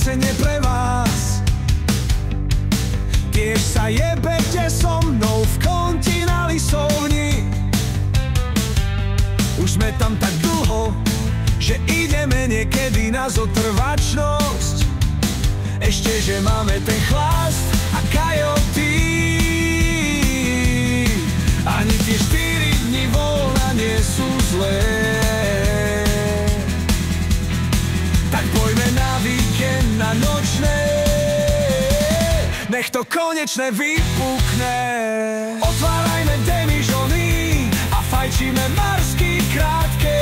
pieseň je pre vás. Tiež sa jebete so mnou v konti na lisovni. Už sme tam tak dlho, že ideme niekedy na zotrvačnosť. Ešte, že máme ten chlast a kajoty. Ani tie 4 dni voľna nie sú zlé. Tak poďme na víkend, na nočné. Nech to konečne vypukne. Otvárajme demižony a fajčíme marsky krátke.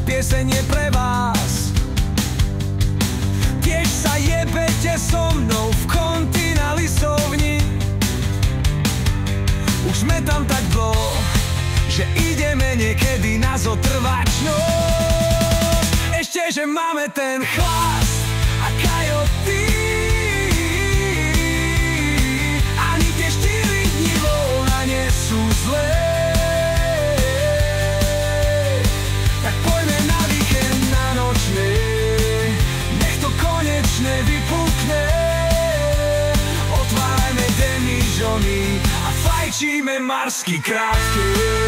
Pieseň je pre vás. Tiež sa jebete so mnou v konti na lisovni. Už sme tam tak dlho, že ideme niekedy na zotrvačnosť. Ešte, že máme ten chlast a kajoty. Ani tie 4 dni voľna nie sú zlé. Vypukne. Otvárajme demižony a fajčíme marsky krátke.